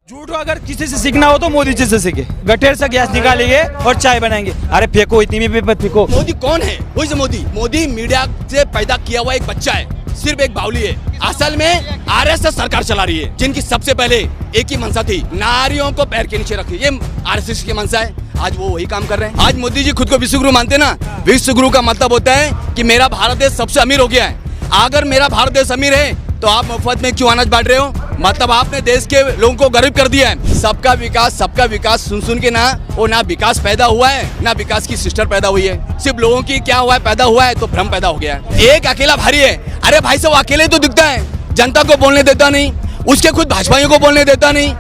झूठ अगर किसी से सीखना हो तो मोदी जी से सीखे। गठेर से गैस निकालेंगे और चाय बनाएंगे। अरे फेंको, इतनी भी फेंको। मोदी कौन है? वो इज मोदी। मोदी मीडिया से पैदा किया हुआ एक बच्चा है, सिर्फ एक बावली है। असल में आरएसएस सरकार चला रही है, जिनकी सबसे पहले एक ही मंशा थी, नारियों को पैर के नीचे रखी। ये आरएसएस की मंशा है। आज वो वही काम कर रहे हैं। आज मोदी जी खुद को विश्वगुरु मानते ना। विश्वगुरु का मतलब होता है कि मेरा भारत देश सबसे अमीर हो गया है। अगर मेरा भारत देश अमीर है तो आप मुफ्त में क्यों अनाज बांट रहे हो? मतलब आपने देश के लोगों को गरीब कर दिया है। सबका विकास सुन सुन के ना विकास पैदा हुआ है, ना विकास की सिस्टर पैदा हुई है। सिर्फ लोगों की क्या हुआ है, पैदा हुआ है तो भ्रम पैदा हो गया है। एक अकेला भारी है। अरे भाई साहब, अकेले तो दिखता है, जनता को बोलने देता नहीं, उसके खुद भाजपाइयों को बोलने देता नहीं,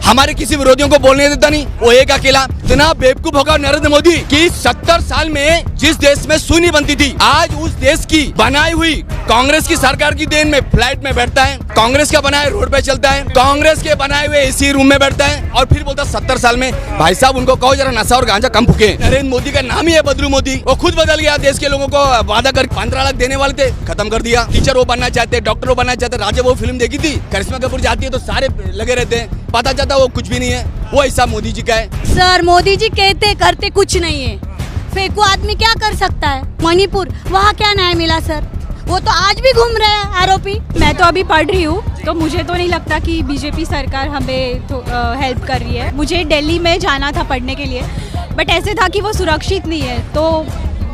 हमारे किसी विरोधियों को बोलने देता नहीं। वो एक अकेला इतना बेवकूफ होगा नरेंद्र मोदी कि 70 साल में जिस देश में सुई नहीं बनती थी, आज उस देश की बनाई हुई कांग्रेस की सरकार की देन में फ्लाइट में बैठता है, कांग्रेस का बनाए रोड पे चलता है, कांग्रेस के बनाए हुए एसी रूम में बैठता है और फिर बोलता 70 साल में। भाई साहब, उनको कहो जरा नशा और गांजा कम फूके। नरेंद्र मोदी का नाम ही है बदलू मोदी। वो खुद बदल गया। देश के लोगों को वादा कर 15 लाख देने वाले थे, खत्म कर दिया। टीचर वो बनना चाहते, डॉक्टर वो बनना चाहते। राजा वो फिल्म देखी थी, करिश्मा कपूर जाती है तो सारे लगे रहते हैं, पता चलता वो कुछ भी नहीं है। वो ऐसा मोदी जी का है। सर, मोदी जी कहते करते कुछ नहीं है। फेंकू आदमी क्या कर सकता है? मणिपुर, वहाँ क्या न्याय मिला सर? वो तो आज भी घूम रहे हैं आरोपी। मैं तो अभी पढ़ रही हूँ, तो मुझे तो नहीं लगता कि बीजेपी सरकार हमें तो हेल्प कर रही है। मुझे दिल्ली में जाना था पढ़ने के लिए, बट ऐसे था कि वो सुरक्षित नहीं है, तो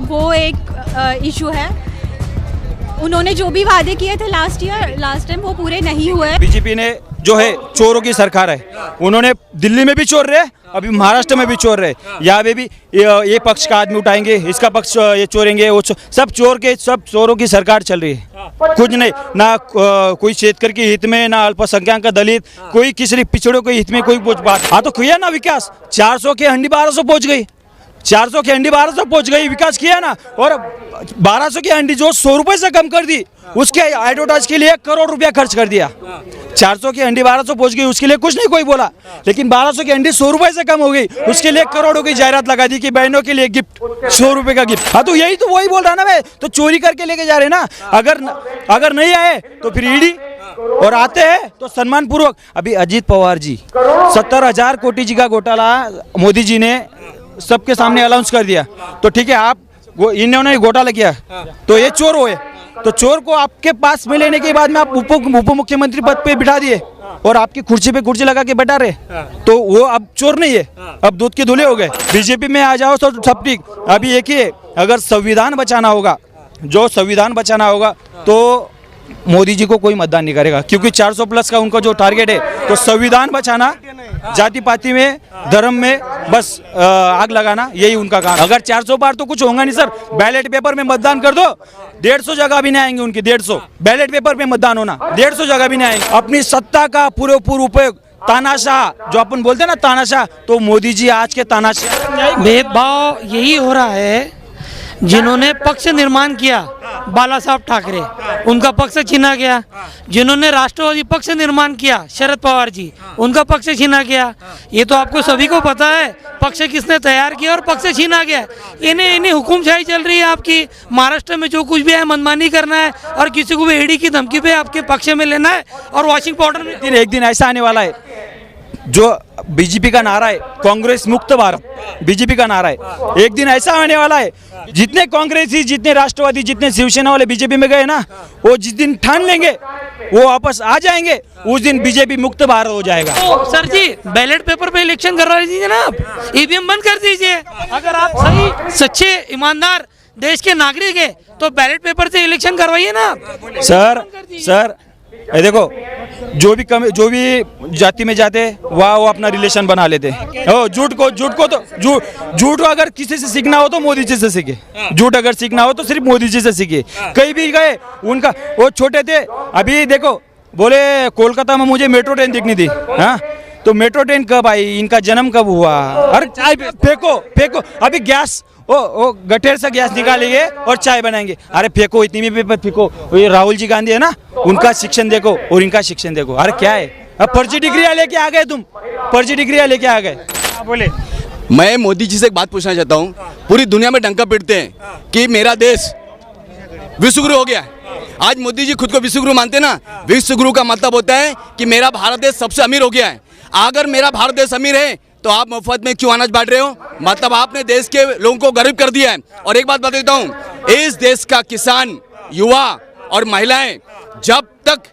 वो एक इशू है। उन्होंने जो भी वादे किए थे लास्ट टाइम वो पूरे नहीं हुए। बीजेपी ने जो है चोरों की सरकार है। उन्होंने दिल्ली में भी चोर रहे, अभी महाराष्ट्र में भी चोर रहे। यहाँ पे भी ये पक्ष का आदमी उठाएंगे, इसका पक्ष ये चोरेंगे, वो सब चोरों की सरकार चल रही है। कुछ नहीं, ना कोई क्षेत्र के हित में, ना अल्पसंख्यक का दलित, कोई किसी पिछड़ों के हित में कोई बात। हाँ तो किया ना विकास। 400 के हंडी 1200 पहुंच गई। 400 की हंडी 1200 पहुंच गई, विकास किया ना। और 1200 की हंडी जो 100 रुपए से कम कर दी, उसके एडवर्टाइज के लिए 1 करोड़ रुपया खर्च कर दिया। 400 की हंडी 1200 पहुंच गई, उसके लिए कुछ नहीं कोई बोला। लेकिन 1200 की हंडी 100 रुपए से कम हो गई, उसके लिए 1 करोड़ की जायरात लगा दी कि बहनों के लिए गिफ्ट 100 रुपए का गिफ्ट। हाँ तो यही तो वही बोल रहा ना मैं, तो चोरी करके लेके जा रहे ना। अगर नहीं आए तो फिर ईडी, और आते हैं तो सम्मान पूर्वक। अभी अजीत पवार जी 70,000 कोटी जी का घोटाला मोदी जी ने सबके सामने अनाउंस कर दिया। तो ठीक है, आप इन्होंने घोटाला किया तो ये चोर हुए। तो चोर को आपके पास में लेने के बाद में आप उप मुख्यमंत्री पद पे बिठा दिए और आपकी कुर्सी पे कुर्सी लगा के बैठा रहे, तो वो अब चोर नहीं है, अब दूध के धुले हो गए। बीजेपी में आ जाओ तो सब ठीक। अभी एक ही है, अगर संविधान बचाना होगा, तो मोदी जी को कोई मतदान नहीं करेगा, क्योंकि 400 प्लस का उनका जो टारगेट है, तो संविधान बचाना, जाति पाति में, धर्म में बस आग लगाना, यही उनका काम। अगर 400 पार तो कुछ होगा नहीं सर। बैलेट पेपर में मतदान कर दो, 150 जगह भी नहीं आएंगे उनके। 150 बैलेट पेपर में मतदान होना, 150 जगह भी नहीं आएंगे। अपनी सत्ता का पूरेपूर उपयोग, तानाशाह जो अपन बोलते हैं ना, तानाशाह, तो मोदी जी आज के तानाशाह। भेदभाव यही हो रहा है। जिन्होंने पक्ष निर्माण किया, बाला साहब ठाकरे, उनका पक्ष छीना गया। जिन्होंने राष्ट्रवादी पक्ष निर्माण किया, शरद पवार जी, उनका पक्ष छीना गया। ये तो आपको सभी को पता है, पक्ष किसने तैयार किया और पक्ष छीना गया। इन्हें हुकुमशाही चल रही है आपकी। महाराष्ट्र में जो कुछ भी है मनमानी करना है और किसी को भी ईडी की धमकी पे आपके पक्ष में लेना है और वॉशिंग पाउडर में। एक दिन ऐसा आने वाला है, जो बीजेपी का नारा है, कांग्रेस मुक्त भारत, बीजेपी का नारा है। एक दिन ऐसा आने वाला है, जितने कांग्रेसी, जितने राष्ट्रवादी, जितने शिवसेना वाले बीजेपी में गए ना, वो जिस दिन ठान लेंगे वो वापस आ जाएंगे, उस दिन बीजेपी मुक्त भारत हो जाएगा। सर जी, बैलेट पेपर पे इलेक्शन करवा दीजिए ना, आप ईवीएम बंद कर दीजिए। अगर आप सही सच्चे ईमानदार देश के नागरिक है तो बैलेट पेपर से इलेक्शन करवाइए ना। सर ये देखो, जो भी जाति में जाते वहाँ वो अपना रिलेशन बना लेते। झूठ को अगर किसी से सीखना हो तो मोदी जी से सीखे। झूठ अगर सीखना हो तो सिर्फ मोदी जी से सीखे। कहीं भी गए, उनका वो छोटे थे, अभी देखो बोले कोलकाता में मुझे मेट्रो ट्रेन दिखनी थी। हाँ तो मेट्रो ट्रेन कब आई, इनका जन्म कब हुआ? अरे चाय फेंको, अभी गैस वो गठेर से गैस निकालेंगे और चाय बनाएंगे। अरे फेंको, इतनी भी फेंको। ये राहुल जी गांधी है ना, उनका शिक्षण देखो और इनका शिक्षण देखो। अरे क्या है, अब फर्जी डिग्रियां लेके आ गए तुम, फर्जी डिग्रियां लेके आ गए। बोले मैं मोदी जी से एक बात पूछना चाहता हूँ। पूरी दुनिया में डंका पीटते हैं कि मेरा देश विश्वगुरु हो गया है। आज मोदी जी खुद को विश्वगुरु मानते ना। विश्वगुरु का मतलब होता है कि मेरा भारत देश सबसे अमीर हो गया है। अगर मेरा भारत देश अमीर है तो आप मुफ्त में क्यों अनाज बांट रहे हो? मतलब आपने देश के लोगों को गरीब कर दिया है। और एक बात बता देता हूँ, इस देश का किसान, युवा और महिलाएं जब तक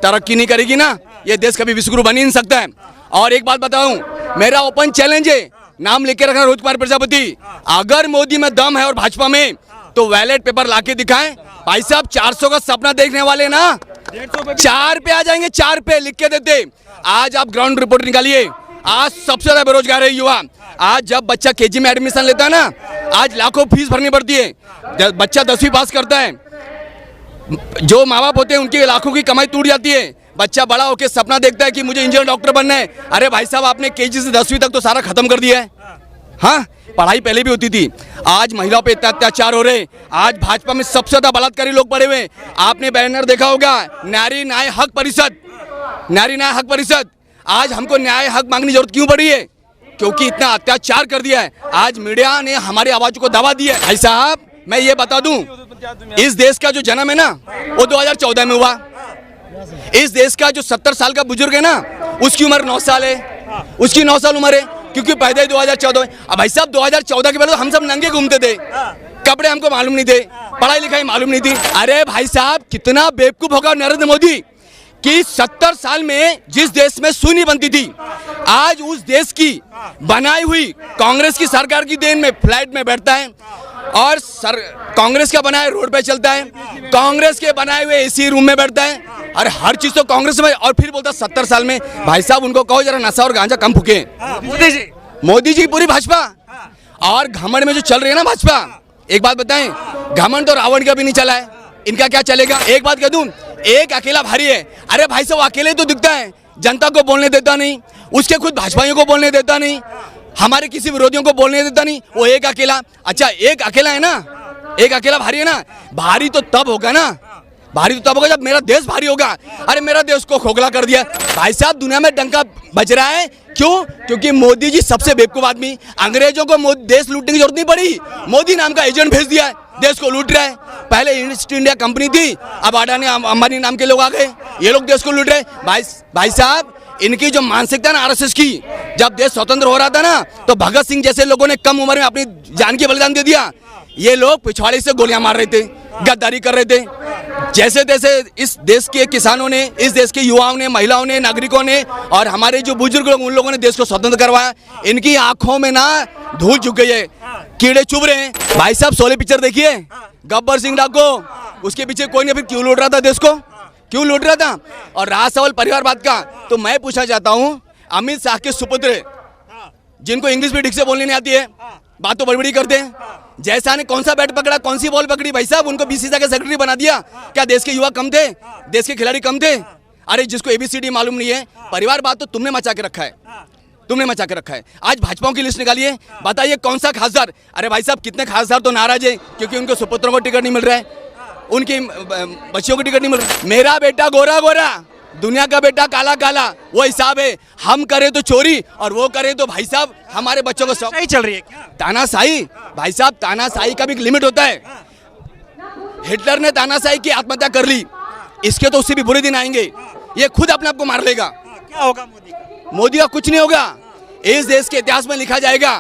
तरक्की नहीं करेगी ना, ये देश कभी विश्वगुरु बन ही नहीं सकता है। और एक बात बताऊं, मेरा ओपन चैलेंज है, नाम लिख के रखना, रोहित कुमार प्रजापति। अगर मोदी में दम है और भाजपा में, तो बैलेट पेपर लाके दिखाएं। भाई साहब 400 का सपना देखने वाले ना 4 पे आ जाएंगे, 4 पे लिख के देते। आज आप ग्राउंड रिपोर्ट निकालिए, आज सबसे ज्यादा बेरोजगार है युवा। आज जब बच्चा केजी में एडमिशन लेता है ना, आज लाखों फीस भरनी पड़ती है। बच्चा 10वीं पास करता है, जो माँ बाप होते हैं उनकी लाखों की कमाई टूट जाती है। बच्चा बड़ा होकर सपना देखता है कि मुझे इंजीनियर डॉक्टर बनना है। अरे भाई साहब, आपने केजी से 10वीं तक तो सारा खत्म कर दिया है। हाँ, पढ़ाई पहले भी होती थी। आज महिलाओं पे इतना अत्याचार हो रहे। आज भाजपा में सबसे ज्यादा बलात्कारी लोग पड़े हुए। आपने बैनर देखा होगा, नारी न्याय हक परिषद, नारी न्याय हक परिषद। आज हमको न्याय हक मांगने की जरूरत क्यों पड़ी है? क्योंकि इतना अत्याचार कर दिया है। आज मीडिया ने हमारी आवाज को दबा दिया है। भाई साहब, मैं ये बता दूं, इस देश का जो जन्म है ना, वो 2014 में हुआ। इस देश का जो 70 साल का बुजुर्ग है ना, उसकी उम्र 9 साल है, उसकी 9 साल उम्र है, क्योंकि पैदा ही 2014 में। अब भाई साहब 2014 के पहले तो हम सब नंगे घूमते थे, कपड़े हमको मालूम नहीं थे, पढ़ाई लिखाई मालूम नहीं थी। अरे भाई साहब, कितना बेवकूफ होगा नरेंद्र मोदी कि 70 साल में जिस देश में सुई नहीं बनती थी, आज उस देश की बनाई हुई कांग्रेस की सरकार की देन में फ्लाइट में बैठता है और कांग्रेस का बनाए रोड पे चलता है, कांग्रेस के बनाए हुए एसी रूम में बैठता है। अरे हर चीज तो कांग्रेस में, और फिर बोलता 70 साल में। भाई साहब, उनको कहो जरा नशा और गांजा कम फूके। मोदी जी पूरी भाजपा और घमंड में जो चल रही है ना भाजपा, एक बात बताएं, घमंड तो रावण का भी नहीं चला है, इनका क्या चलेगा? एक बात कह दूं, एक अकेला भारी है। अरे भाई साहब, अकेले तो दिखता है, जनता को बोलने देता नहीं, उसके खुद भाजपाइयों को बोलने देता नहीं, हमारे किसी विरोधियों को बोलने देता नहीं, वो एक अकेला। अच्छा, एक अकेला है ना, एक अकेला भारी है ना। भारी तो तब होगा ना, भारी तो तब होगा जब मेरा देश भारी होगा। अरे मेरा देश को खोखला कर दिया। भाई साहब, दुनिया में डंका बज रहा है, क्यों? क्योंकि मोदी जी सबसे बेवकूफ आदमी। अंग्रेजों को देश लूटने की जरूरत नहीं पड़ी, मोदी नाम का एजेंट भेज दिया है, देश को लूट रहा है। पहले ईस्ट इंडिया कंपनी थी, अब अडानी अंबानी नाम के लोग आ गए, ये लोग देश को लूट रहे। भाई साहब, इनकी जो मानसिकता है ना आरएसएस की, जब देश स्वतंत्र हो रहा था ना, तो भगत सिंह जैसे लोगों ने कम उम्र में अपनी जान की बलिदान दे दिया। ये लोग पिछवाड़े से गोलियां मार रहे थे, गद्दारी कर रहे थे। जैसे तैसे इस देश के किसानों ने, इस देश के युवाओं ने, महिलाओं ने, नागरिकों ने और हमारे जो बुजुर्ग लोग, उन लोगों ने देश को स्वतंत्र करवाया। इनकी आंखों में ना धूल झुक गई है, कीड़े चुभ रहे हैं। भाई साहब, शोले पिक्चर देखिए, गब्बर सिंह डाको, उसके पीछे कोई नहीं, फिर क्यों लूट रहा था देश को, क्यों लूट रहा था? और रहा सवाल परिवारवाद का, तो मैं पूछना चाहता हूं, अमित शाह के सुपुत्र, जिनको इंग्लिश भी ठीक से बोलनी नहीं आती है, बात तो बड़ी करते हैं, जैसा ने कौन सा बैट पकड़ा, कौन सी बॉल पकड़ी, भाई साहब उनको बीसीसीआई का सेक्रेटरी बना दिया। क्या देश के युवा कम थे, देश के खिलाड़ी कम थे? अरे जिसको एबीसीडी मालूम नहीं है, परिवारवाद तो तुमने मचा के रखा है, तुमने मचा के रखा है। आज भाजपाओं की लिस्ट निकालिए, बताइए कौन सा खासदार। अरे भाई साहब, कितने खासदार तो नाराज है क्योंकि उनके सुपुत्रों को टिकट नहीं मिल रहा है, उनकी बच्चियों को टिकट नहीं मिल रहा। मेरा बेटा गोरा गोरा, दुनिया का बेटा काला काला, वो हिसाब है। हम करें तो चोरी और वो करें तो भाई साहब हमारे बच्चों को सही चल रही है क्या? तानाशाही, भाई साहब तानाशाही का भी एक लिमिट होता है। हिटलर ने तानाशाही की आत्महत्या कर ली, इसके तो उससे भी बुरे दिन आएंगे, ये खुद अपने आप को मार लेगा। क्या होगा मोदी का? मोदी का कुछ नहीं होगा। इस देश के इतिहास में लिखा जाएगा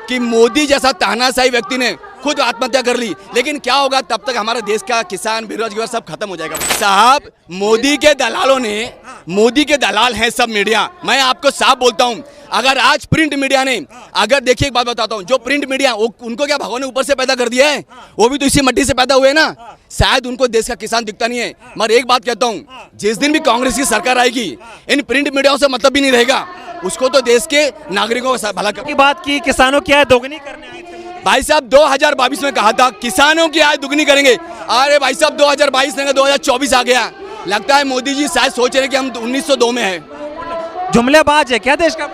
कि मोदी जैसा तानाशाही व्यक्ति ने खुद आत्महत्या कर ली, लेकिन क्या होगा? तब तक हमारे देश का किसान, बेरोजगार सब खत्म हो जाएगा। साहब, मोदी के दलालों ने, मोदी के दलाल हैं सब मीडिया। मैं आपको साफ बोलता हूं, अगर आज प्रिंट मीडिया ने, अगर देखिए एक बात बताता हूं, जो प्रिंट मीडिया, उनको क्या भगवान ने ऊपर से पैदा कर दिया है? वो भी तो इसी मट्टी से पैदा हुए ना। शायद उनको देश का किसान दिखता नहीं है, मगर एक बात कहता हूं, जिस दिन भी कांग्रेस की सरकार आएगी, इन प्रिंट मीडियाओं से मतलब भी नहीं रहेगा। उसको तो देश के नागरिकों का भला की बात की, किसानों की आय दोगुनी करने आए थे। भाई साहब 2022 में कहा था किसानों की आय दुगनी करेंगे। अरे भाई साहब 2022 नहीं, 2024 आ गया। लगता है मोदी जी शायद सोच रहे हैं कि हम 1902 में हैं। जुमलेबाज है क्या देश का?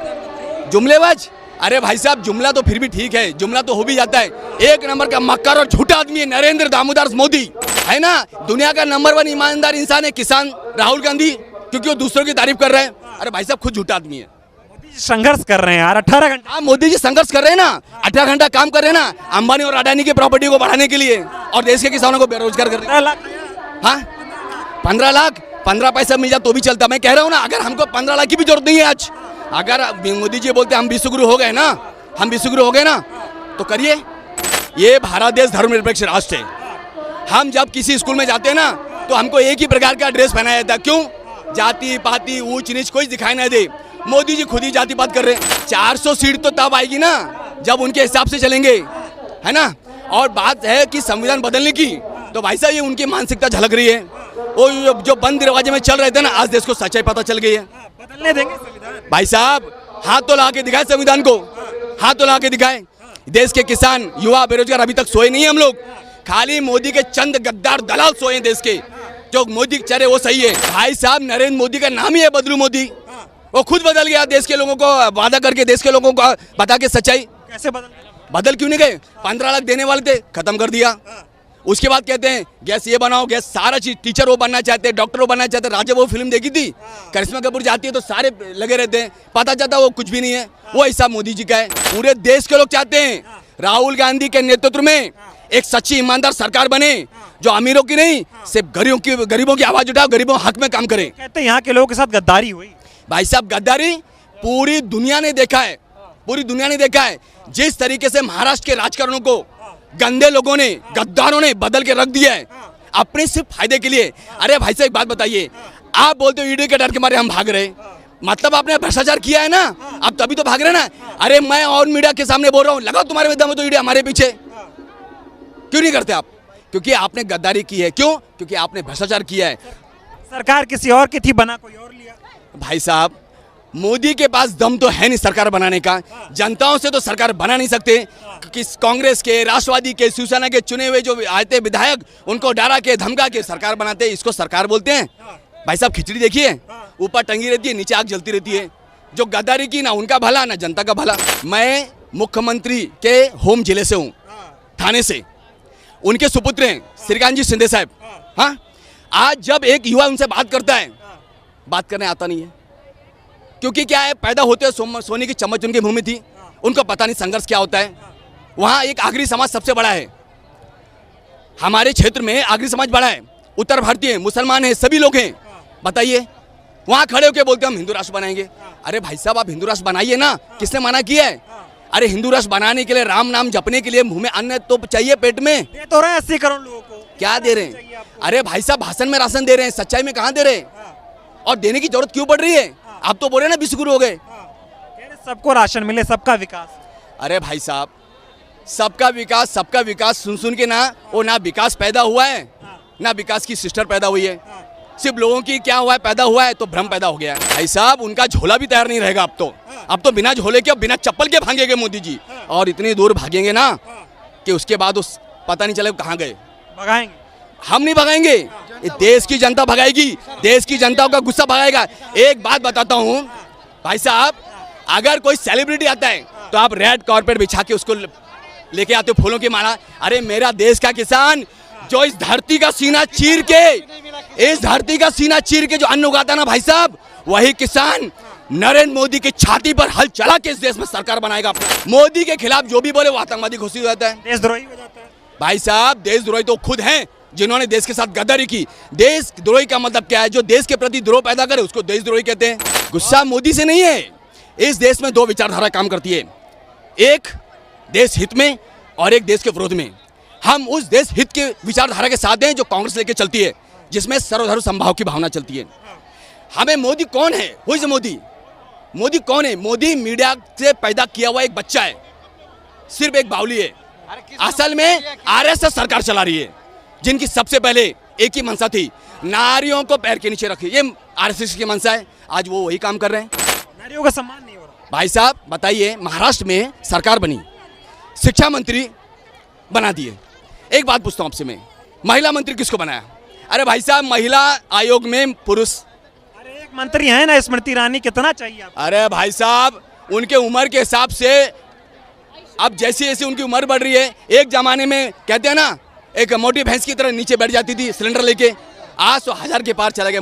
जुमलेबाज? अरे भाई साहब, जुमला तो फिर भी ठीक है, जुमला तो हो भी जाता है। एक नंबर का मक्कार और झूठा आदमी है नरेंद्र दामोदर मोदी, है ना। दुनिया का नंबर 1 ईमानदार इंसान है किसान राहुल गांधी, क्योंकि वो दूसरों की तारीफ कर रहे हैं। अरे भाई साहब, खुद झूठा आदमी है। संघर्ष कर रहे हैं यार 18 घंटे। हाँ, मोदी जी संघर्ष कर रहे हैं ना, 18 घंटा काम कर रहे हैं ना, अंबानी और अडानी की प्रॉपर्टी को बढ़ाने के लिए, और देश के किसानों को बेरोजगार कर रहे हैं। हाँ, 15 लाख, 15 पैसा मिल जाए तो भी चलता। मैं कह रहा हूँ ना, अगर हमको 15 लाख की भी जरूरत नहीं है आज, अगर मोदी जी बोलते हम विश्वगुरु हो गए ना, हम विश्वगुरु हो गए ना, तो करिए। ये भारत देश धर्मनिरपेक्ष राष्ट्र है। हम जब किसी स्कूल में जाते हैं ना, तो हमको एक ही प्रकार का ड्रेस पहनाया जाता है। क्यों? जाति पाति ऊंच नीच कोई दिखाई ना दे। मोदी जी खुद ही जाति पात कर रहे हैं। 400 सीट तो तब आएगी ना जब उनके हिसाब से चलेंगे, है ना। और बात है कि संविधान बदलने की, तो भाई साहब ये उनकी मानसिकता झलक रही है। वो जो बंद दरवाजे में चल रहे थे ना, आज देश को सच्चाई पता चल गई है। बदलने देंगे संविधान? भाई साहब हाथ तो ला के दिखाए संविधान को, हाथ तो ला के दिखाए। देश के किसान युवा बेरोजगार अभी तक सोए नहीं है हम लोग। खाली मोदी के चंद गद्दार दलाल सोए देश के। जो मोदी चले वो सही है। भाई साहब नरेंद्र मोदी का नाम ही है बदलू मोदी। वो खुद बदल गया, देश के लोगों को वादा करके, देश के लोगों को बता के सच्चाई। कैसे बदल क्यों नहीं गए? 15 लाख देने वाले थे, खत्म कर दिया। उसके बाद कहते हैं गैस ये बनाओ, गैस सारा चीज। टीचर वो बनना चाहते हैं, डॉक्टर वो बनना चाहते हैं। राजा वो फिल्म देखी थी, करिश्मा कपूर जाती है तो सारे लगे रहते हैं, पता चलता वो कुछ भी नहीं है। वो हिसाब मोदी जी का है। पूरे देश के लोग चाहते हैं राहुल गांधी के नेतृत्व में एक सच्ची ईमानदार सरकार बने, जो अमीरों की नहीं, सिर्फ गरीबों की आवाज उठाओ, गरीबों हक में काम करे। कहते हैं यहाँ के लोगों के साथ गद्दारी हुई। भाई साहब गद्दारी पूरी दुनिया ने देखा है, पूरी दुनिया ने देखा है। जिस तरीके से महाराष्ट्र के राजकारणों को गंदे लोगों ने, गद्दारों ने बदल के रख दिया है अपने सिर्फ फायदे के लिए। अरे भाई साहब एक बात बताइए, आप बोलते हो ईडी के डर के मारे हम भाग रहे, मतलब आपने भ्रष्टाचार किया है ना, आप तभी तो भाग रहे ना। अरे मैं और मीडिया के सामने बोल रहा हूँ, लगाओ तुम्हारे में दम है तो ईडी हमारे पीछे क्यों नहीं करते आप? क्योंकि आपने गद्दारी की है। क्यों? क्योंकि आपने भ्रष्टाचार किया है। सरकार किसी और की थी, बना कोई और लिया। भाई साहब मोदी के पास दम तो है नहीं सरकार बनाने का। जनताओं से तो सरकार बना नहीं सकते। कि कांग्रेस के, राष्ट्रवादी के, शिवसेना के चुने हुए जो आते विधायक, उनको डरा के धमका के सरकार बनाते, इसको सरकार बोलते हैं। भाई साहब खिचड़ी देखिए, ऊपर टंगी रहती है, नीचे आग जलती रहती है। जो गद्दारी की, ना उनका भला ना जनता का भला। मैं मुख्यमंत्री के होम जिले से हूँ, थाने से। उनके सुपुत्र हैं श्रीकांत जी शिंदे साहब। हाँ, आज जब एक युवा उनसे बात करता है, बात करने आता नहीं है। क्योंकि क्या है, पैदा होते सोने की चम्मच उनके मुंह में थी, उनको पता नहीं संघर्ष क्या होता है। वहाँ एक आगरी समाज सबसे बड़ा है, हमारे क्षेत्र में आगरी समाज बड़ा है, उत्तर भारतीय मुसलमान हैं, सभी लोग हैं। बताइए, वहाँ खड़े होकर बोलते हम हिंदू राष्ट्र बनाएंगे। अरे भाई साहब आप हिंदू राष्ट्र बनाइए ना, किसने मना किया है? अरे हिंदू राष्ट्र बनाने के लिए, राम नाम जपने के लिए मुंह में अन्न तो चाहिए, पेट में। दे तो रहे हैं 80 करोड़ लोगों को, क्या दे रहे हैं? अरे भाई साहब भाषण में राशन दे रहे हैं, सच्चाई में कहाँ दे रहे हैं? और देने की जरूरत क्यों पड़ रही है? आप तो बोल रहे हैं ना विश्वगुरु हो गए। सबको राशन मिले, सबका विकास। अरे भाई साहब सबका विकास सुन सुन के ना, वो ना विकास पैदा हुआ है, ना विकास की सिस्टर पैदा हुई है। सिर्फ लोगों की क्या हुआ है, पैदा हुआ है तो भ्रम पैदा हो गया है। भाई साहब उनका झोला भी तैयार नहीं रहेगा अब तो बिना झोले के, बिना चप्पल के भागेंगे मोदी जी। और इतनी दूर भागेंगे ना कि उसके बाद उस पता नहीं चले कहाँ गए। भगाएंगे? हम नहीं भगाएंगे, ये देश की जनता भगाएगी, देश की जनता का गुस्सा भगाएगा। एक बात बताता हूँ भाई साहब, अगर कोई सेलिब्रिटी आता है तो आप रेड कारपेट बिछा के उसको लेके आते हो, फूलों की माला। अरे मेरा देश का किसान जो इस धरती का सीना चीर के जो अन्न उगाता ना भाई साहब, वही किसान नरेंद्र मोदी की छाती पर हल चला के इस देश में सरकार बनाएगा अपना। मोदी के खिलाफ जो भी बोले वो आतंकवादी घोषित हो जाता है, देशद्रोही हो जाता है। भाई साहब देशद्रोही तो खुद हैं जिन्होंने देश के साथ गद्दारी की। देशद्रोही का मतलब क्या है? जो देश के प्रति द्रोह पैदा करे उसको देशद्रोही कहते हैं। गुस्सा मोदी से नहीं है। इस देश में दो विचारधारा काम करती है, एक देश हित में और एक देश के विरोध में। हम उस देश हित के विचारधारा के साथ हैं जो कांग्रेस लेके चलती है, जिसमें सर्वधर्म समभाव की भावना चलती है। हमें मोदी कौन है? Who is Modi? मोदी कौन है? मोदी मीडिया से पैदा किया हुआ एक बच्चा है, सिर्फ एक बावली है। असल में आरएसएस सरकार चला रही है, जिनकी सबसे पहले एक ही मंशा थी, नारियों को पैर के नीचे रखी। ये आरएसएस की मंशा है, आज वो वही काम कर रहे हैं। नारियों का सम्मान नहीं हो रहा। भाई साहब बताइए, महाराष्ट्र में सरकार बनी, शिक्षा मंत्री बना दिए। एक बात पूछता हूं आपसे मैं, महिला मंत्री किसको बनाया? अरे भाई साहब महिला आयोग में पुरुष। अरे एक मंत्री है ना स्मृति ईरानी, कितना चाहिए आपको? अरे भाई साहब उनके उम्र के हिसाब से अब जैसे जैसे उनकी उम्र बढ़ रही है, एक जमाने में कहते हैं ना एक मोटी भैंस की तरह नीचे बैठ जाती थी सिलेंडर लेके, आज तो 1000 के पार चला गया,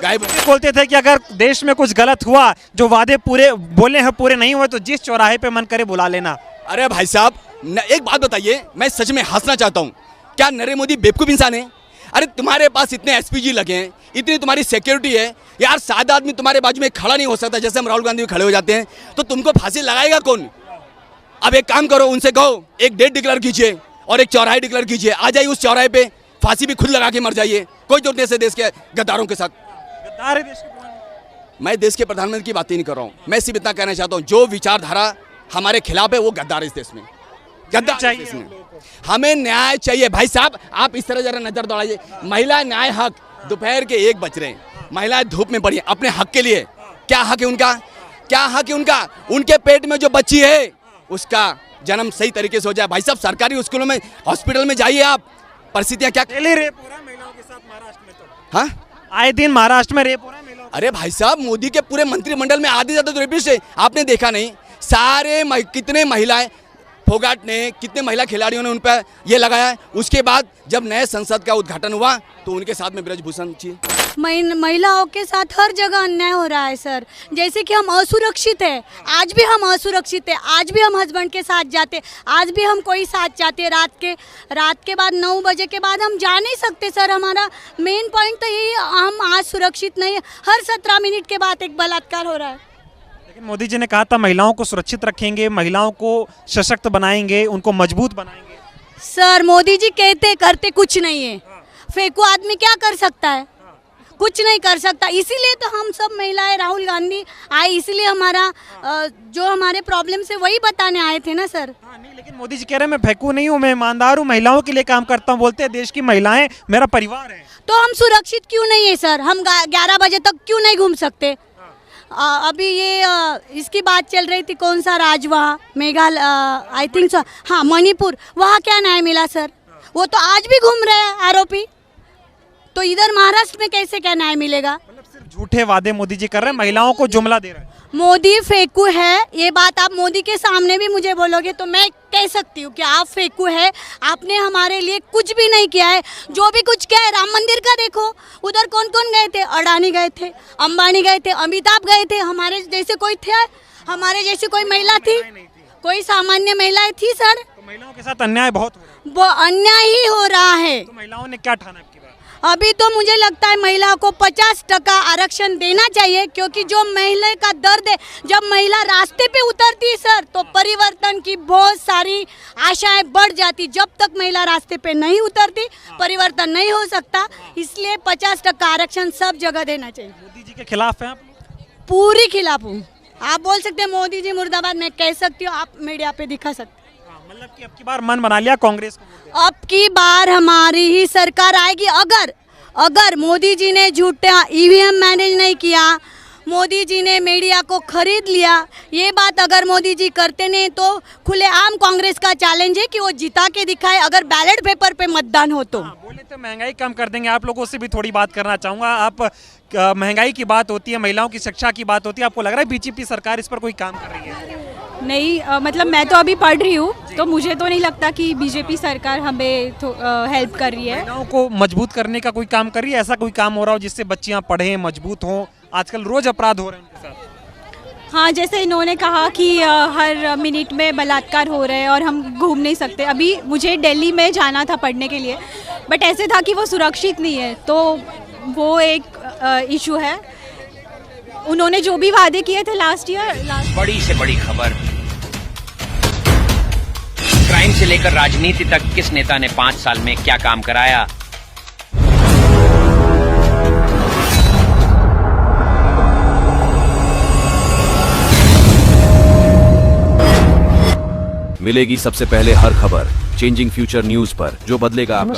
गायब। बोलते थे कि अगर देश में कुछ गलत हुआ, जो वादे पूरे बोले हैं पूरे नहीं हुए, तो जिस चौराहे पे मन करे बुला लेना। अरे भाई साहब एक बात बताइए, मैं सच में हंसना चाहता हूँ, क्या नरेंद्र मोदी बेवकूफ इंसान है? अरे तुम्हारे पास इतने एसपीजी लगे हैं, इतनी तुम्हारी सिक्योरिटी है यार, सादा आदमी तुम्हारे बाजू में खड़ा नहीं हो सकता, जैसे हम राहुल गांधी भी खड़े हो जाते हैं, तो तुमको फांसी लगाएगा कौन? अब एक काम करो, उनसे कहो एक डेट डिक्लेयर कीजिए और एक चौराहे डिक्लेयर कीजिए, आ जाइए उस चौराहे पे, फांसी भी खुद लगा के मर जाइए, कोई जरूरत नहीं से देश के गद्दारों के साथ। गद्दार है देश के प्रधानमंत्री। मैं देश के प्रधानमंत्री की बात ही नहीं कर रहा हूँ, मैं सिर्फ इतना कहना चाहता हूँ, जो विचारधारा हमारे खिलाफ है वो गद्दार है इस देश में, गद्दार चाहिए इस देश में। हम लोगों हमें न्याय चाहिए भाई साहब, आप इस तरह जरा नजर दौड़ाइए, महिला न्याय हक, दोपहर के 1 बज रहे हैं, महिलाएं धूप में पड़ी हैं अपने हक के लिए, क्या हक है उनका? क्या हक है उनका? उनके पेट में जो बच्ची है उसका जन्म सही तरीके से हो जाए। भाई साहब सरकारी स्कूलों में, हॉस्पिटल में जाइए आप, परिस्थितियां क्या। डेली रेप हो रहा है महिलाओं के साथ महाराष्ट्र में, तो हाँ आए दिन महाराष्ट्र में रेप हो रहा है महिलाओं। अरे भाई साहब मोदी के पूरे मंत्रिमंडल में आधे ज्यादा तो रेपिस्ट है, आपने देखा नहीं? सारे कितने महिलाएं, फोगाट ने कितने महिला खिलाड़ियों ने उन पर ये लगाया है। उसके बाद जब नए संसद का उद्घाटन हुआ तो उनके साथ में ब्रजभूषण जी, महिलाओं के साथ हर जगह अन्याय हो रहा है सर। जैसे कि हम असुरक्षित है, आज भी हम असुरक्षित है, आज भी हम हस्बैंड के साथ जाते, आज भी हम कोई साथ जाते हैं, रात के बाद 9 बजे के बाद हम जा नहीं सकते सर। हमारा मेन पॉइंट तो यही, हम आज सुरक्षित नहीं है, हर 17 मिनट के बाद एक बलात्कार हो रहा है। लेकिन मोदी जी ने कहा था महिलाओं को सुरक्षित रखेंगे, महिलाओं को सशक्त बनाएंगे, उनको मजबूत बनाएंगे। सर मोदी जी कहते करते कुछ नहीं है, फेंकू आदमी क्या कर सकता है? कुछ नहीं कर सकता। इसीलिए तो हम सब महिलाएं राहुल गांधी आए, इसीलिए हमारा जो हमारे प्रॉब्लम से वही बताने आए थे ना सर। हाँ, नहीं, लेकिन मोदी जी कह रहे हैं मैं फेंकू नहीं हूँ, मैं ईमानदार हूँ, महिलाओं के लिए काम करता हूँ, बोलते हैं देश की महिलाएं मेरा परिवार है। तो हम सुरक्षित क्यों नहीं है सर? हम 11 बजे तक क्यों नहीं घूम सकते? अभी ये इसकी बात चल रही थी, कौन सा राज्य वहाँ, मेघालय आई थिंक सो, हाँ मणिपुर, वहाँ क्या न्याय मिला सर? वो तो आज भी घूम रहे हैं आरोपी, तो इधर महाराष्ट्र में कैसे क्या न्याय मिलेगा? मतलब सिर्फ झूठे वादे मोदी जी कर रहे हैं, महिलाओं को जुमला दे रहे हैं। मोदी फेंकू है, ये बात आप मोदी के सामने भी मुझे बोलोगे तो मैं कह सकती हूँ कि आप फेंकू है, आपने हमारे लिए कुछ भी नहीं किया है। जो भी कुछ किया है, राम मंदिर का देखो, उधर कौन कौन गए थे? अडानी गए थे, अंबानी गए थे, अमिताभ गए थे, हमारे जैसे कोई थे? हमारे जैसी कोई महिला थी? कोई सामान्य महिलाएं थी सर? तो महिलाओं के साथ अन्याय बहुत हो रहा है। वो अन्याय ही हो रहा है। तो महिलाओं ने क्या ठाना आपकी बात? अभी तो मुझे लगता है महिला को 50% आरक्षण देना चाहिए, क्योंकि जो महिला का दर्द है, जब महिला रास्ते पे उतरती है सर तो परिवर्तन की बहुत सारी आशाएं बढ़ जाती। जब तक महिला रास्ते पे नहीं उतरती परिवर्तन नहीं हो सकता, इसलिए 50% आरक्षण सब जगह देना चाहिए। मोदी जी के खिलाफ हैं आप लोग? पूरी खिलाफ हूँ। आप बोल सकते हैं मोदी जी मुर्दाबाद, मैं कह सकती हूँ, आप मीडिया पे दिखा सकते। मतलब कि अब की बार मन बना लिया कांग्रेस को वोट देने। अब की बार हमारी ही सरकार आएगी। अगर मोदी जी ने झूठा ईवीएम मैनेज नहीं किया, मोदी जी ने मीडिया को खरीद लिया, ये बात अगर मोदी जी करते नहीं तो खुलेआम कांग्रेस का चैलेंज है कि वो जिता के दिखाए, अगर बैलेट पेपर पे मतदान हो तो। बोले तो महंगाई कम कर देंगे। आप लोगों से भी थोड़ी बात करना चाहूँगा। आप महंगाई की बात होती है, महिलाओं की शिक्षा की बात होती है, आपको लग रहा है बीजेपी सरकार इस पर कोई काम कर रही है? नहीं, मतलब मैं तो अभी पढ़ रही हूँ, तो मुझे तो नहीं लगता कि बीजेपी सरकार हमें हेल्प कर रही है। महिलाओं को मजबूत करने का कोई काम कर रही है? ऐसा कोई काम हो रहा हो जिससे बच्चियाँ पढ़ें, मजबूत हों? आजकल रोज अपराध हो रहे हैं उनके साथ। हाँ, जैसे इन्होंने कहा कि हर मिनट में बलात्कार हो रहे हैं और हम घूम नहीं सकते। अभी मुझे दिल्ली में जाना था पढ़ने के लिए, बट ऐसे था कि वो सुरक्षित नहीं है, तो वो एक इशू है। उन्होंने जो भी वादे किए थे लास्ट ईयर, बड़ी से बड़ी खबर, क्राइम से लेकर राजनीति तक किस नेता ने 5 साल में क्या काम कराया। मिलेगी सबसे पहले हर खबर चेंजिंग फ्यूचर न्यूज पर, जो बदलेगा आपका